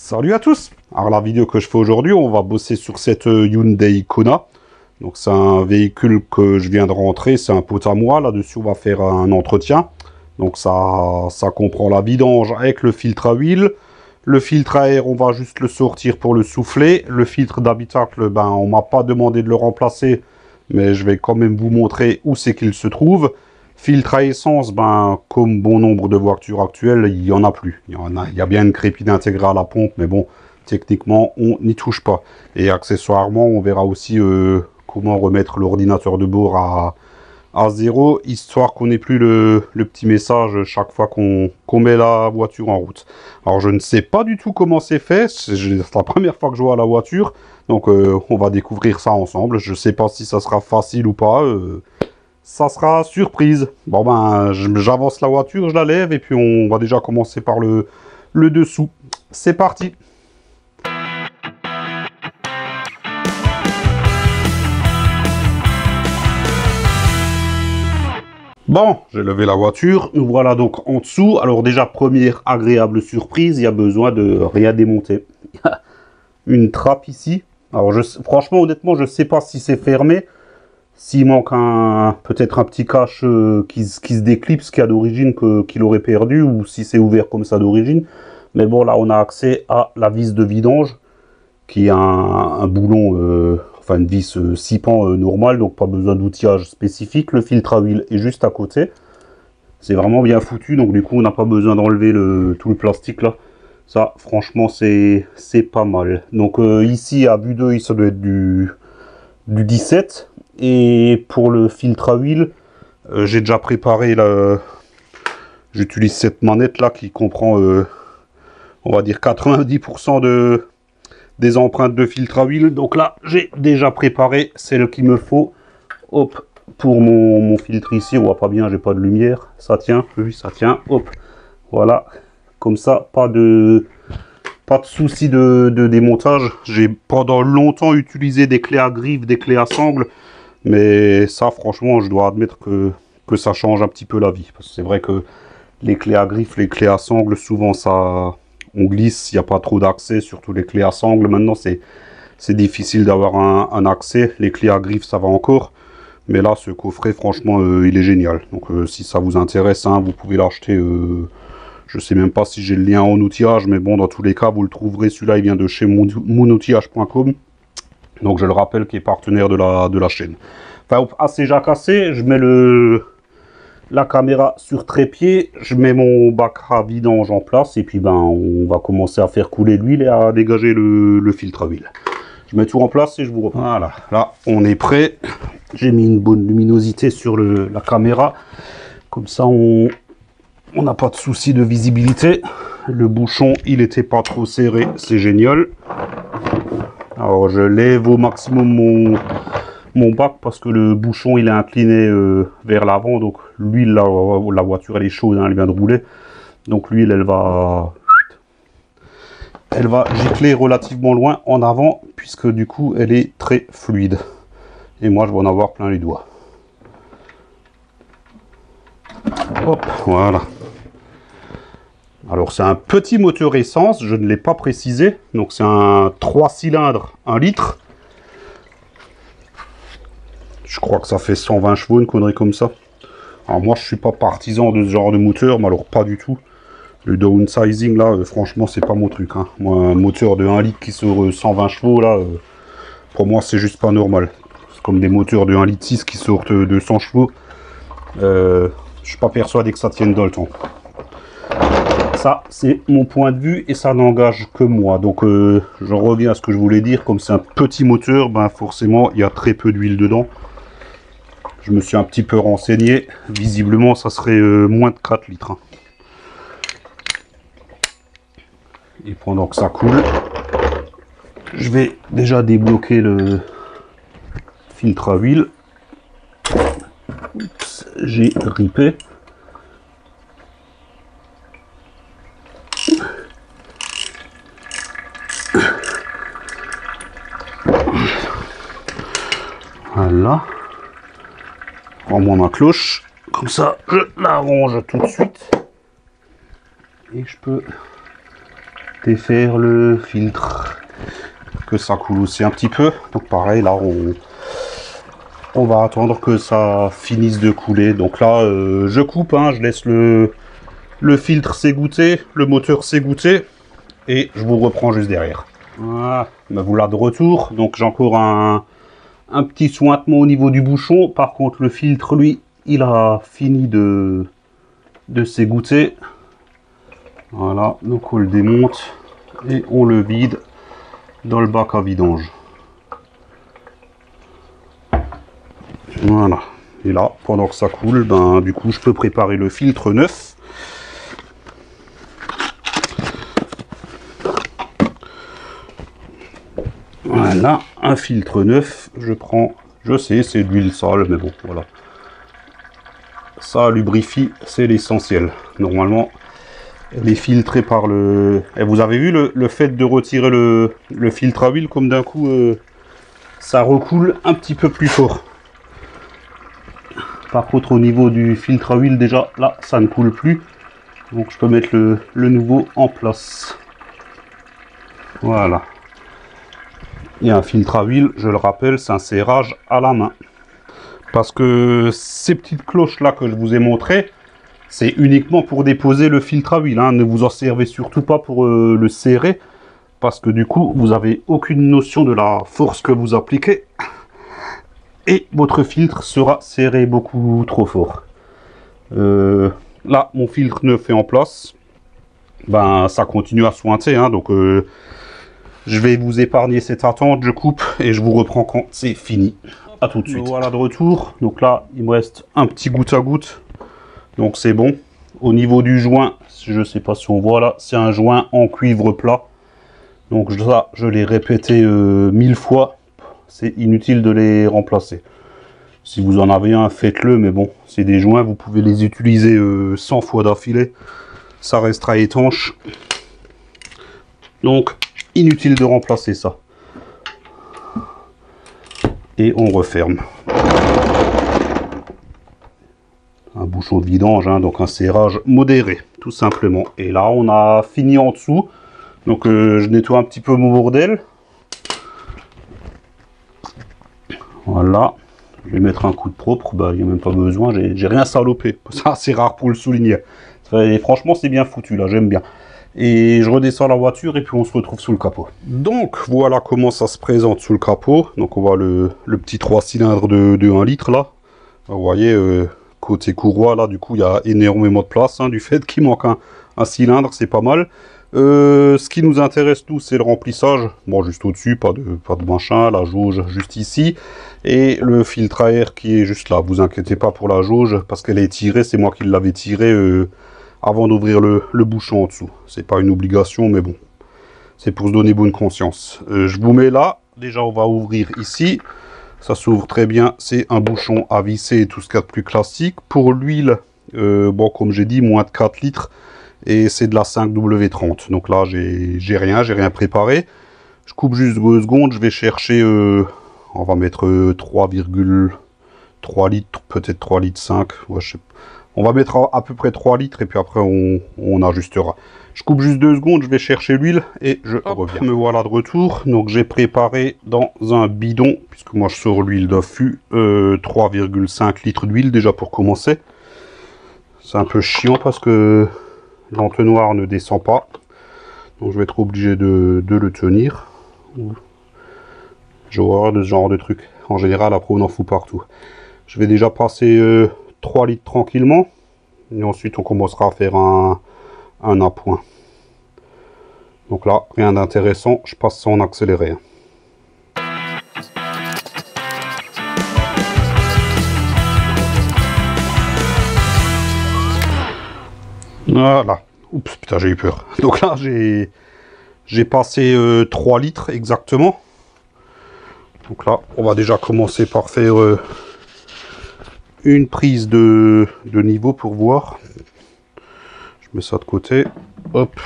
Salut à tous. Alors la vidéo que je fais aujourd'hui, on va bosser sur cette Hyundai Kona. Donc c'est un véhicule que je viens de rentrer, c'est un pote à moi. Là-dessus, on va faire un entretien. Donc ça comprend la vidange avec le filtre à huile. Le filtre à air, on va juste le sortir pour le souffler. Le filtre d'habitacle, ben on m'a pas demandé de le remplacer, mais je vais quand même vous montrer où c'est qu'il se trouve. Filtre à essence, ben, comme bon nombre de voitures actuelles, il n'y en a plus. Il y a bien une crépine intégrée à la pompe, mais bon, techniquement, on n'y touche pas. Et accessoirement, on verra aussi comment remettre l'ordinateur de bord à zéro, histoire qu'on n'ait plus le petit message chaque fois qu'on met la voiture en route. Alors, je ne sais pas du tout comment c'est fait. C'est la première fois que je vois la voiture. Donc, on va découvrir ça ensemble. Je ne sais pas si ça sera facile ou pas. Ça sera surprise. Bon ben, j'avance la voiture, je la lève et puis on va déjà commencer par le dessous. C'est parti. Bon, j'ai levé la voiture. Nous voilà donc en dessous. Alors déjà, première agréable surprise, il y a besoin de rien démonter. Une trappe ici. Alors franchement, honnêtement, je ne sais pas si c'est fermé. S'il manque peut-être un petit cache qui se déclipse, qui a d'origine qu'il aurait perdu, ou si c'est ouvert comme ça d'origine. Mais bon, là, on a accès à la vis de vidange, qui est un boulon, enfin une vis 6 pans normale, donc pas besoin d'outillage spécifique. Le filtre à huile est juste à côté. C'est vraiment bien foutu, donc du coup, on n'a pas besoin d'enlever tout le plastique là. Ça, franchement, c'est pas mal. Donc ici, à vue d'œil, ça doit être du 17. Et pour le filtre à huile, j'ai déjà préparé j'utilise cette manette là qui comprend on va dire 90% des empreintes de filtre à huile. Donc là j'ai déjà préparé celle qu'il me faut. Hop, pour mon filtre ici, on voit pas bien, j'ai pas de lumière. Ça tient, oui ça tient, hop, voilà, comme ça, pas de souci de démontage. J'ai pendant longtemps utilisé des clés à griffe, des clés à sangle. Mais ça, franchement, je dois admettre que ça change un petit peu la vie. Parce que c'est vrai que les clés à griffe, les clés à sangle, souvent, on glisse, il n'y a pas trop d'accès, surtout les clés à sangle. Maintenant, c'est difficile d'avoir un accès. Les clés à griffe, ça va encore. Mais là, ce coffret, franchement, il est génial. Donc, si ça vous intéresse, hein, vous pouvez l'acheter. Je ne sais même pas si j'ai le lien en outillage, mais bon, dans tous les cas, vous le trouverez. Celui-là, il vient de chez moonoutillage.com. Donc je le rappelle, qui est partenaire de la chaîne. Enfin, assez jacassé, je mets la caméra sur trépied, je mets mon bac à vidange en place, et puis ben on va commencer à faire couler l'huile et à dégager le filtre à huile. Je mets tout en place et je vous reprends. Voilà, là on est prêt. J'ai mis une bonne luminosité sur la caméra, comme ça on n'a pas de souci de visibilité. Le bouchon, il était pas trop serré, c'est génial. Alors je lève au maximum mon bac parce que le bouchon il est incliné vers l'avant, donc l'huile, la voiture elle est chaude, hein, elle vient de rouler, donc l'huile elle va gicler relativement loin en avant puisque du coup elle est très fluide et moi je vais en avoir plein les doigts. Hop, voilà. Alors c'est un petit moteur essence, je ne l'ai pas précisé, donc c'est un 3 cylindres 1 litre. Je crois que ça fait 120 chevaux, une connerie comme ça. Alors moi je suis pas partisan de ce genre de moteur, mais alors pas du tout. Le downsizing là, franchement c'est pas mon truc. Hein. Moi un moteur de 1 litre qui sort 120 chevaux là, pour moi c'est juste pas normal. C'est comme des moteurs de 1 litre 6 qui sortent 200 chevaux. Je suis pas persuadé que ça tienne dans le temps. Ça, c'est mon point de vue et ça n'engage que moi. Donc, je reviens à ce que je voulais dire. Comme c'est un petit moteur, ben forcément, il y a très peu d'huile dedans. Je me suis un petit peu renseigné. Visiblement, ça serait moins de 4 litres. Hein. Et pendant que ça coule, je vais déjà débloquer le filtre à huile. Oups, j'ai ripé. Voilà. Prends-moi ma cloche. Comme ça, je la range tout de suite. Et je peux défaire le filtre, que ça coule aussi un petit peu. Donc pareil, là on va attendre que ça finisse de couler. Donc là je coupe, hein, je laisse le filtre s'égoutter, le moteur s'égoutter, et je vous reprends juste derrière. Voilà, me voilà de retour. Donc j'ai encore un petit sointement au niveau du bouchon. Par contre le filtre, lui, il a fini de s'égoutter. Voilà, donc on le démonte et on le vide dans le bac à vidange. Voilà, et là, pendant que ça coule, ben du coup je peux préparer le filtre neuf. Voilà, un filtre neuf, je prends, je sais c'est de l'huile sale, mais bon, voilà. Ça lubrifie, c'est l'essentiel. Normalement, elle est filtrée par le... Et vous avez vu le fait de retirer le filtre à huile, comme d'un coup, ça recoule un petit peu plus fort. Par contre, au niveau du filtre à huile, déjà, là, ça ne coule plus. Donc, je peux mettre le nouveau en place. Voilà. Et un filtre à huile, je le rappelle, c'est un serrage à la main. Parce que ces petites cloches là que je vous ai montrées, c'est uniquement pour déposer le filtre à huile, hein. Ne vous en servez surtout pas pour le serrer, parce que du coup vous n'avez aucune notion de la force que vous appliquez et votre filtre sera serré beaucoup trop fort. Là mon filtre neuf est en place, ben ça continue à sointer, hein, donc je vais vous épargner cette attente, je coupe et je vous reprends quand c'est fini. À tout de suite. Voilà de retour. Donc là, il me reste un petit goutte à goutte. Donc c'est bon. Au niveau du joint, je ne sais pas si on voit là, c'est un joint en cuivre plat. Donc ça, je l'ai répété 1000 fois. C'est inutile de les remplacer. Si vous en avez un, faites-le. Mais bon, c'est des joints, vous pouvez les utiliser 100 fois d'affilée. Ça restera étanche. Donc, inutile de remplacer ça. Et on referme. Un bouchon de vidange, hein, donc un serrage modéré, tout simplement. Et là, on a fini en dessous. Donc, je nettoie un petit peu mon bordel. Voilà. Je vais mettre un coup de propre. Bah, il n'y a même pas besoin. J'ai rien salopé. Ça, c'est rare pour le souligner. Et franchement, c'est bien foutu, là. J'aime bien. Et je redescends la voiture et puis on se retrouve sous le capot. Donc voilà comment ça se présente sous le capot. Donc on voit le petit 3 cylindres de 1 litre là. Vous voyez, côté courroie là, du coup il y a énormément de place, hein, du fait qu'il manque un cylindre, c'est pas mal. Ce qui nous intéresse nous, c'est le remplissage. Bon, juste au-dessus, pas de machin, la jauge juste ici. Et le filtre à air qui est juste là. Vous inquiétez pas pour la jauge, parce qu'elle est tirée, c'est moi qui l'avais tirée avant d'ouvrir le bouchon en dessous. C'est pas une obligation, mais bon, c'est pour se donner bonne conscience. Je vous mets là, déjà on va ouvrir ici, ça s'ouvre très bien, c'est un bouchon à visser et tout ce qu'il y a de plus classique. Pour l'huile, bon comme j'ai dit, moins de 4 litres, et c'est de la 5W30, donc là j'ai rien préparé. Je coupe juste 2 secondes, je vais chercher, on va mettre 3,3 litres, peut-être 3 litres 5, ouais, je sais pas. On va mettre à peu près 3 litres et puis après on ajustera. Je coupe juste 2 secondes, je vais chercher l'huile et je reviens. Me voilà de retour. Donc j'ai préparé dans un bidon, puisque moi je sors l'huile d'affût, 3,5 litres d'huile déjà pour commencer. C'est un peu chiant parce que l'entonnoir ne descend pas. Donc je vais être obligé de le tenir. J'ai horreur de ce genre de truc. En général, après on en fout partout. Je vais déjà passer 3 litres tranquillement. Et ensuite on commencera à faire un appoint. Donc là, rien d'intéressant. Je passe ça en accéléré. Voilà. Oups, putain, j'ai eu peur. Donc là, j'ai passé 3 litres exactement. Donc là, on va déjà commencer par faire une prise de niveau pour voir. Je mets ça de côté. Hop.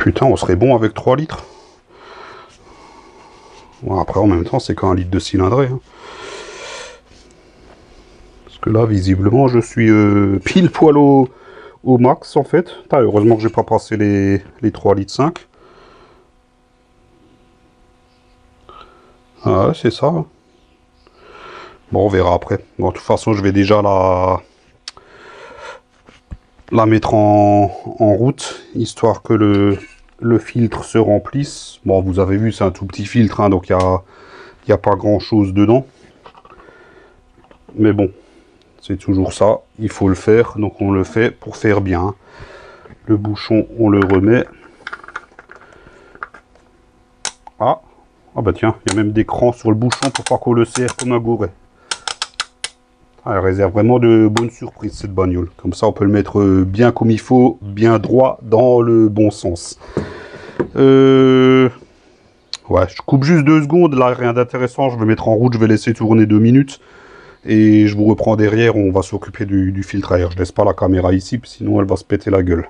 Putain, on serait bon avec 3 litres. Bon, après, en même temps, c'est qu'un litre de cylindrée. Hein. Parce que là, visiblement, je suis pile poil au max, en fait. Putain, heureusement que j'ai pas passé les 3 litres 5. Ah, c'est ça. Hein. Bon, on verra après. Bon, de toute façon, je vais déjà la mettre en route, histoire que le filtre se remplisse. Bon, vous avez vu, c'est un tout petit filtre, hein, donc il n'y a pas grand-chose dedans. Mais bon, c'est toujours ça, il faut le faire, donc on le fait pour faire bien. Le bouchon, on le remet. Ah bah tiens, il y a même des crans sur le bouchon pour pas qu'on le serre comme un gouret. Elle réserve vraiment de bonnes surprises, cette bagnole. Comme ça, on peut le mettre bien comme il faut, bien droit, dans le bon sens. Ouais, je coupe juste 2 secondes. Là, rien d'intéressant. Je vais mettre en route, je vais laisser tourner 2 minutes. Et je vous reprends derrière, on va s'occuper du filtre à air. Je laisse pas la caméra ici, sinon elle va se péter la gueule.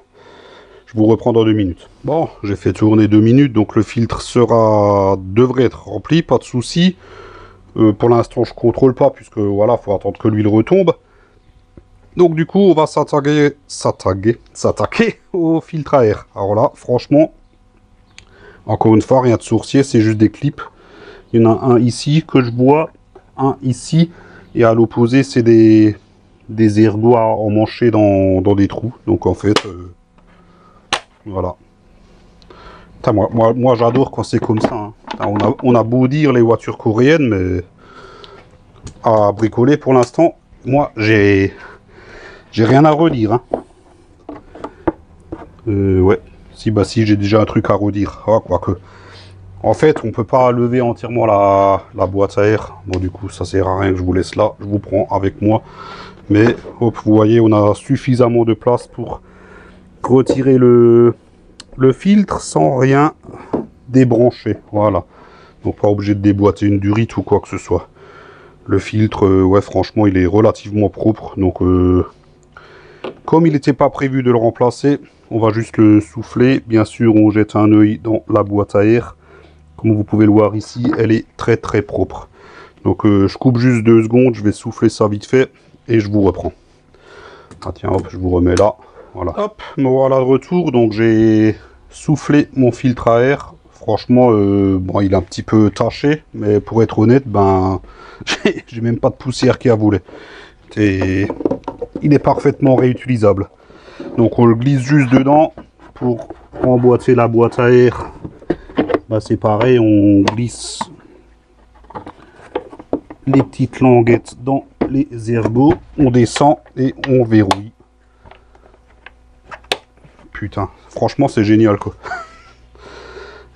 Je vous reprends dans 2 minutes. Bon, j'ai fait tourner 2 minutes, donc le filtre devrait être rempli, pas de souci. Pour l'instant, je contrôle pas, puisque voilà, faut attendre que l'huile retombe. Donc du coup, on va s'attaquer au filtre à air. Alors là, franchement, encore une fois, rien de sourcier, c'est juste des clips. Il y en a un ici que je vois, un ici, et à l'opposé, c'est des ergots à emmancher dans des trous. Donc en fait, voilà. Putain, moi j'adore quand c'est comme ça. Hein. On a beau dire les voitures coréennes, mais à bricoler pour l'instant, moi j'ai rien à redire. Hein. Ouais, si j'ai déjà un truc à redire. Ah, quoique. En fait, on peut pas lever entièrement la boîte à air. Bon, du coup, ça sert à rien que je vous laisse là. Je vous prends avec moi. Mais, hop, vous voyez, on a suffisamment de place pour retirer le filtre sans rien débrancher. Voilà. Donc, pas obligé de déboîter une durite ou quoi que ce soit. Le filtre, ouais, franchement, il est relativement propre. Donc, comme il n'était pas prévu de le remplacer, on va juste le souffler. Bien sûr, on jette un œil dans la boîte à air. Comme vous pouvez le voir ici, elle est très très propre. Donc, je coupe juste 2 secondes. Je vais souffler ça vite fait et je vous reprends. Ah tiens, hop, je vous remets là. Voilà. Hop, me voilà de retour. Donc, j'ai soufflé mon filtre à air. Franchement, bon, il est un petit peu taché, mais pour être honnête, ben, j'ai même pas de poussière qui a volé. Et il est parfaitement réutilisable. Donc on le glisse juste dedans pour emboîter la boîte à air. Bah, c'est pareil, on glisse les petites languettes dans les ergots, on descend et on verrouille. Putain, franchement c'est génial quoi.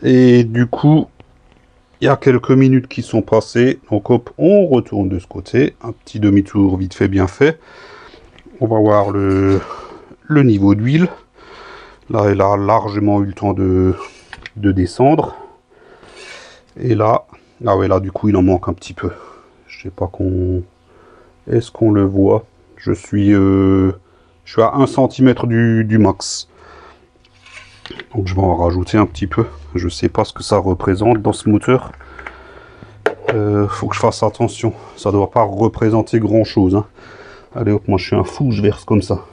Et du coup, il y a quelques minutes qui sont passées. Donc hop, on retourne de ce côté. Un petit demi-tour vite fait, bien fait. On va voir le niveau d'huile. Là, elle a largement eu le temps de descendre. Et là, ah ouais, là du coup, il en manque un petit peu. Je sais pas qu'on... Est-ce qu'on le voit? Je suis à 1 cm du max. Donc je vais en rajouter un petit peu. Je sais pas ce que ça représente dans ce moteur. Faut que je fasse attention. Ça doit pas représenter grand chose. Hein. Allez hop, moi je suis un fou, je verse comme ça.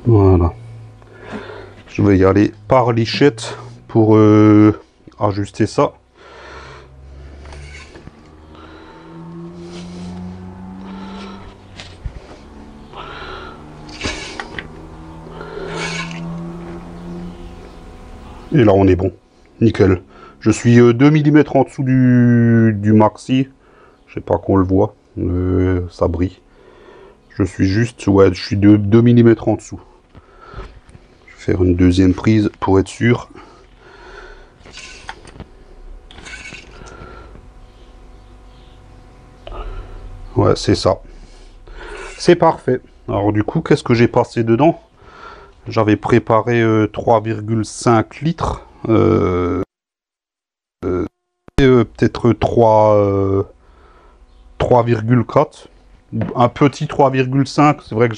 Voilà. Je vais y aller par lichette pour ajuster ça. Et là, on est bon. Nickel. Je suis 2 mm en dessous du maxi. Je sais pas qu'on le voit. Ça brille. Je suis juste... Ouais, je suis 2 mm en dessous. Je vais faire une deuxième prise pour être sûr. Ouais, c'est ça. C'est parfait. Alors du coup, qu'est-ce que j'ai passé dedans? J'avais préparé 3,5 litres. Peut-être 3,4. un petit 3,5. C'est vrai que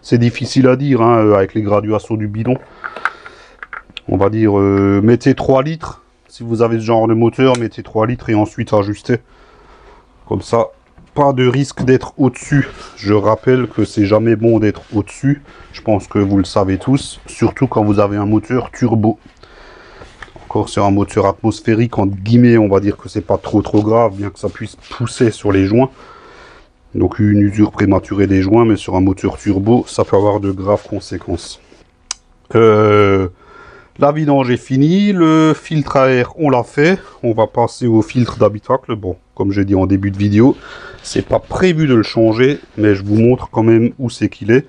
c'est difficile à dire hein, avec les graduations du bidon. On va dire, mettez 3 litres. Si vous avez ce genre de moteur, mettez 3 litres et ensuite ajustez. Comme ça, pas de risque d'être au-dessus. Je rappelle que c'est jamais bon d'être au-dessus. Je pense que vous le savez tous. Surtout quand vous avez un moteur turbo. Encore sur un moteur atmosphérique, entre guillemets, on va dire que c'est pas trop grave, bien que ça puisse pousser sur les joints. Donc une usure prématurée des joints, mais sur un moteur turbo, ça peut avoir de graves conséquences. La vidange est finie, le filtre à air on l'a fait, on va passer au filtre d'habitacle. Bon, comme j'ai dit en début de vidéo, c'est pas prévu de le changer, mais je vous montre quand même où c'est qu'il est.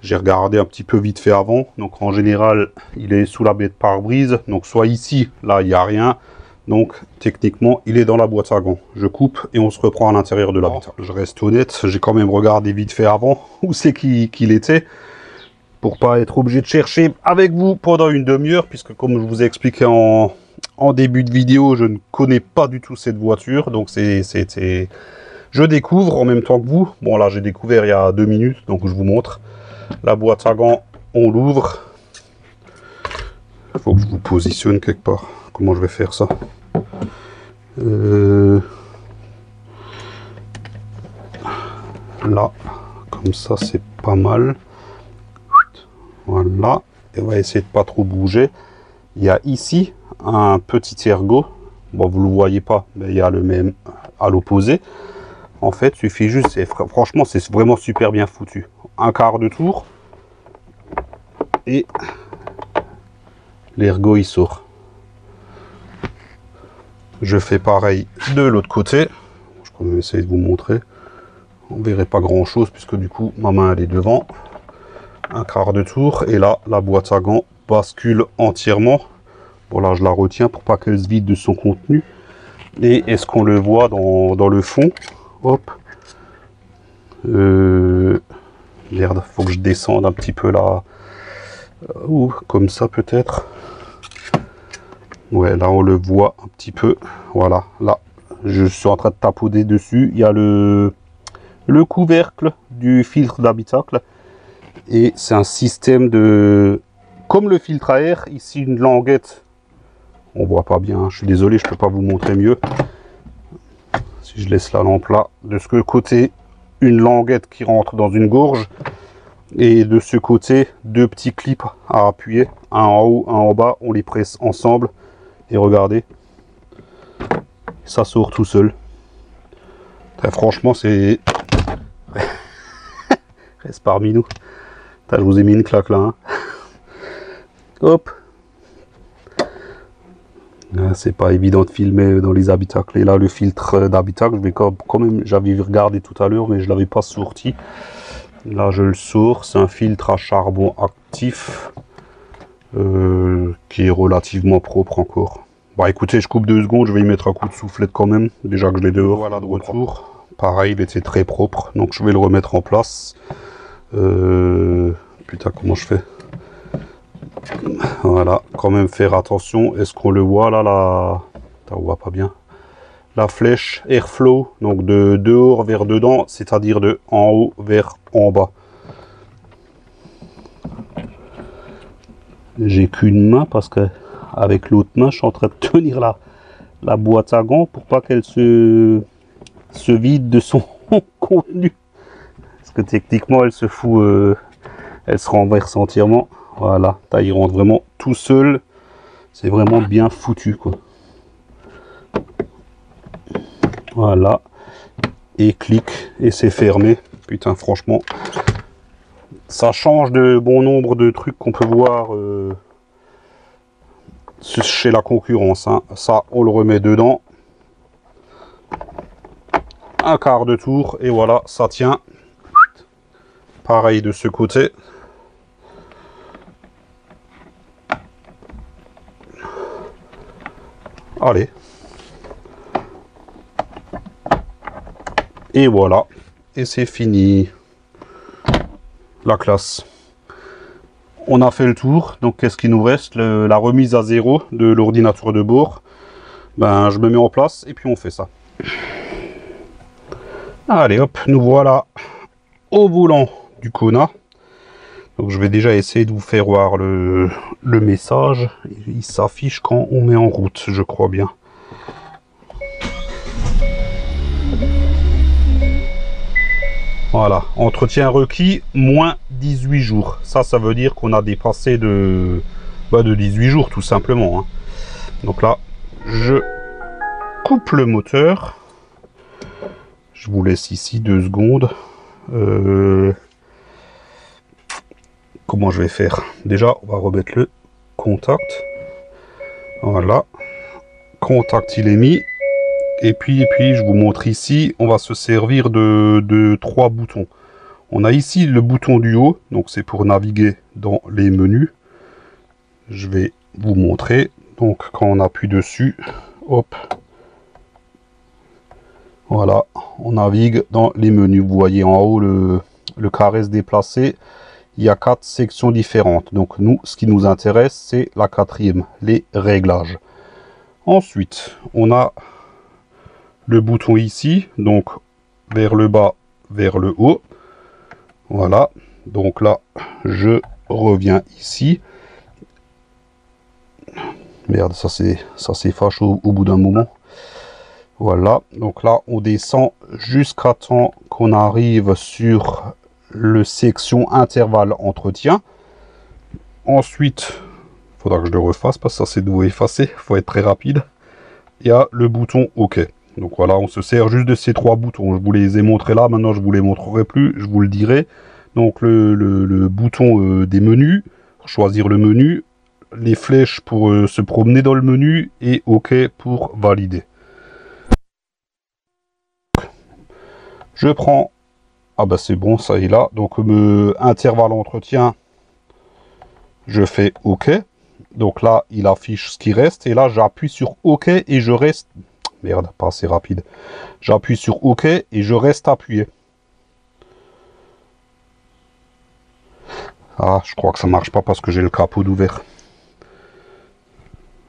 J'ai regardé un petit peu vite fait avant, donc en général il est sous la baie de pare-brise, donc soit ici, là il n'y a rien, donc techniquement il est dans la boîte à gants. Je coupe et on se reprend à l'intérieur de l'habitacle. Je reste honnête, j'ai quand même regardé vite fait avant où c'est qu'il était, pour pas être obligé de chercher avec vous pendant une demi-heure, puisque comme je vous ai expliqué en début de vidéo, je ne connais pas du tout cette voiture, donc je découvre en même temps que vous. Bon là j'ai découvert il y a 2 minutes, donc je vous montre. La boîte à gants, on l'ouvre. Il faut que je vous positionne quelque part. Comment je vais faire ça? Là, comme ça c'est pas mal. Voilà, et on va essayer de pas trop bouger. Il y a ici un petit ergot. Bon, vous le voyez pas, mais il y a le même à l'opposé. En fait, il suffit juste, franchement, c'est vraiment super bien foutu. Un quart de tour et l'ergot il sort. Je fais pareil de l'autre côté. Je vais quand même essayer de vous montrer. On verrait pas grand chose puisque du coup ma main elle est devant. Un quart de tour et là la boîte à gants bascule entièrement. Bon là je la retiens pour pas qu'elle se vide de son contenu. Et est-ce qu'on le voit dans le fond? Hop. Merde, faut que je descende un petit peu là. Ou comme ça peut-être. Ouais, là on le voit un petit peu. Voilà, là je suis en train de tapoter dessus. Il y a le couvercle du filtre d'habitacle. Et c'est un système de... Comme le filtre à air, ici une languette. On voit pas bien, je suis désolé, je peux pas vous montrer mieux. Si je laisse la lampe là, de ce côté, une languette qui rentre dans une gorge. Et de ce côté, 2 petits clips à appuyer. Un en haut, un en bas, on les presse ensemble. Et regardez, ça sort tout seul. Très franchement, c'est... Reste parmi nous. Je vous ai mis une claque là. Hein. Hop. C'est pas évident de filmer dans les habitacles. Et là, le filtre d'habitacle, je vais quand même, j'avais regardé tout à l'heure, mais je l'avais pas sorti. Là, je le sors. C'est un filtre à charbon actif qui est relativement propre encore. Bah écoutez, je coupe 2 secondes, je vais y mettre un coup de soufflette quand même, déjà que je l'ai dehors. Voilà, de retour. Pareil, il était très propre, donc je vais le remettre en place. Putain, comment je fais? Voilà, quand même faire attention. Est-ce qu'on le voit là, on voit pas bien. La flèche airflow, donc de dehors vers dedans, c'est-à-dire de en haut vers en bas. J'ai qu'une main parce que avec l'autre main, je suis en train de tenir la boîte à gants pour pas qu'elle se vide de son contenu. Parce que techniquement, elle se fout, elle se renverse entièrement. Voilà, là, il rentre vraiment tout seul. C'est vraiment bien foutu, quoi. Voilà. Et clic, et c'est fermé. Putain, franchement, ça change de bon nombre de trucs qu'on peut voir chez la concurrence. Hein. Ça, on le remet dedans. Un quart de tour, et voilà, ça tient. Pareil de ce côté. Allez. Et voilà. Et c'est fini. La classe. On a fait le tour. Donc qu'est-ce qu'il nous reste? La remise à zéro de l'ordinateur de bord. Ben je me mets en place et puis on fait ça. Allez hop, nous voilà au volant du Kona. Donc je vais déjà essayer de vous faire voir le message. Il s'affiche quand on met en route, je crois bien. Voilà, entretien requis, moins 18 jours. Ça veut dire qu'on a dépassé de 18 jours tout simplement. Hein. Donc là, je coupe le moteur. Je vous laisse ici 2 secondes. Comment je vais faire? Déjà, on va remettre le contact. Voilà. Contact, il est mis. Et puis, je vous montre ici, on va se servir de 3 boutons. On a ici le bouton du haut, donc c'est pour naviguer dans les menus. Je vais vous montrer. Donc, quand on appuie dessus, hop, voilà, on navigue dans les menus. Vous voyez en haut le carré se déplacer. Il y a 4 sections différentes. Donc, nous, ce qui nous intéresse, c'est la 4e, les réglages. Ensuite, on a le bouton ici, donc vers le bas, vers le haut. Voilà, donc là, je reviens ici. Merde, ça s'efface au bout d'un moment. Voilà, donc là, on descend jusqu'à temps qu'on arrive sur le section intervalle entretien. Ensuite, il faudra que je le refasse parce que ça c'est nouveau effacé, il faut être très rapide. Il y a le bouton OK. Donc voilà, on se sert juste de ces 3 boutons. Je vous les ai montrés là, maintenant je vous les montrerai plus, je vous le dirai. Donc le bouton des menus, pour choisir le menu, les flèches pour se promener dans le menu et OK pour valider. Je prends, ah bah c'est bon, ça est là. Donc intervalle entretien, je fais OK. Donc là, il affiche ce qui reste et là j'appuie sur OK et je reste. Merde, pas assez rapide. J'appuie sur OK et je reste appuyé. Ah, je crois que ça marche pas parce que j'ai le capot d'ouvert.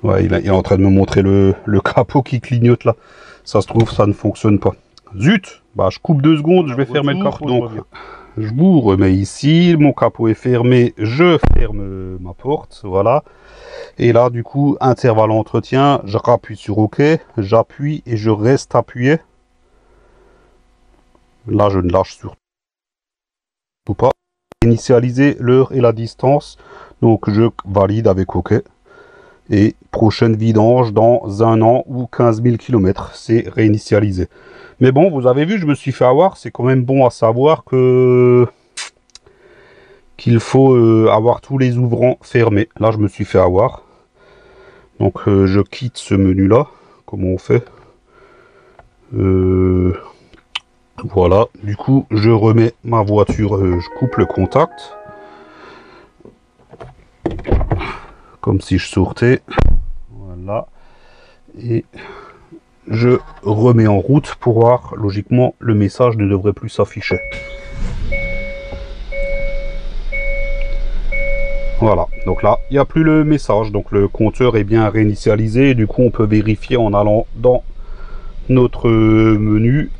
Ouais, il est en train de me montrer le capot qui clignote là. Ça se trouve, ça ne fonctionne pas. Zut! Bah, je coupe 2 secondes, je vais fermer le capot. Donc, je vous remets ici. Mon capot est fermé. Je ferme ma porte. Voilà. Et là, du coup, intervalle entretien, je rappuie sur OK, j'appuie et je reste appuyé. Là, je ne lâche surtout pas. Initialiser l'heure et la distance. Donc, je valide avec OK. Et prochaine vidange dans 1 an ou 15 000 km. C'est réinitialisé. Mais bon, vous avez vu, je me suis fait avoir. C'est quand même bon à savoir qu'il faut avoir tous les ouvrants fermés. Là, je me suis fait avoir. Donc, je quitte ce menu-là. Comment on fait? Voilà. Du coup, je remets ma voiture. Je coupe le contact. Comme si je sortais. Voilà. Et je remets en route pour voir. Logiquement, le message ne devrait plus s'afficher. Voilà, donc là, il n'y a plus le message, donc le compteur est bien réinitialisé, et du coup on peut vérifier en allant dans notre menu,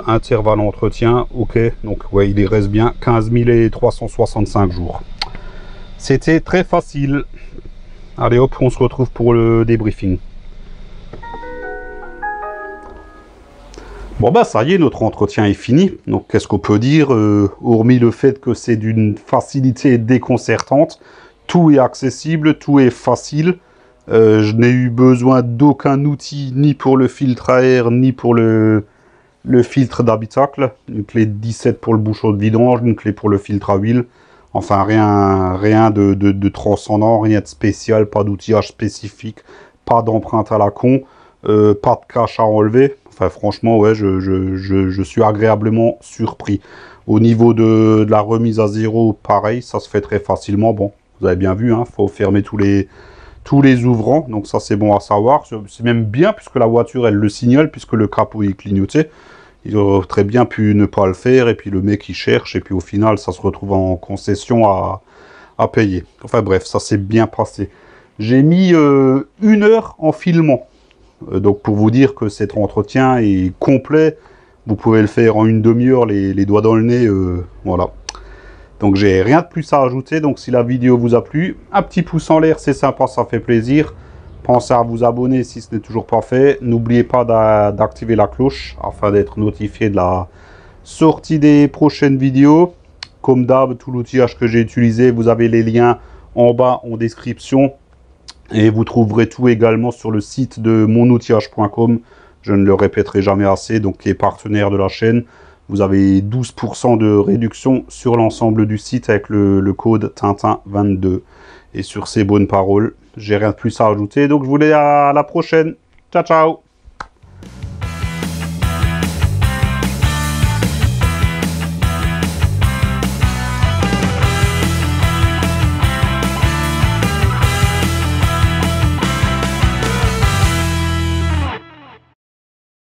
intervalle entretien, OK, donc ouais, il y reste bien 15 365 jours. C'était très facile. Allez hop, on se retrouve pour le débriefing. Bon bah ça y est, notre entretien est fini. Donc qu'est-ce qu'on peut dire, hormis le fait que c'est d'une facilité déconcertante. Tout est accessible, tout est facile. Je n'ai eu besoin d'aucun outil, ni pour le filtre à air, ni pour le filtre d'habitacle. Une clé de 17 pour le bouchon de vidange, une clé pour le filtre à huile. Enfin rien de transcendant, rien de spécial, pas d'outillage spécifique, pas d'empreinte à la con, pas de cache à enlever. Enfin, franchement, ouais, je suis agréablement surpris. Au niveau de la remise à zéro, pareil, ça se fait très facilement. Bon, vous avez bien vu, hein, faut fermer tous les ouvrants. Donc ça, c'est bon à savoir. C'est même bien, puisque la voiture, elle le signale, puisque le capot est clignoté. Il aurait très bien pu ne pas le faire, et puis le mec, il cherche, et puis au final, ça se retrouve en concession à payer. Enfin bref, ça s'est bien passé. J'ai mis 1 heure en filmant. Donc pour vous dire que cet entretien est complet, vous pouvez le faire en une demi-heure, les doigts dans le nez, voilà. Donc j'ai rien de plus à ajouter, donc si la vidéo vous a plu, un petit pouce en l'air, c'est sympa, ça fait plaisir. Pensez à vous abonner si ce n'est toujours pas fait. N'oubliez pas d'activer la cloche afin d'être notifié de la sortie des prochaines vidéos. Comme d'hab, tout l'outillage que j'ai utilisé, vous avez les liens en bas en description. Et vous trouverez tout également sur le site de monoutillage.com. Je ne le répéterai jamais assez, donc qui est partenaire de la chaîne. Vous avez 12% de réduction sur l'ensemble du site avec le code Tintin22. Et sur ces bonnes paroles, j'ai rien de plus à ajouter. Donc je vous dis à la prochaine. Ciao, ciao!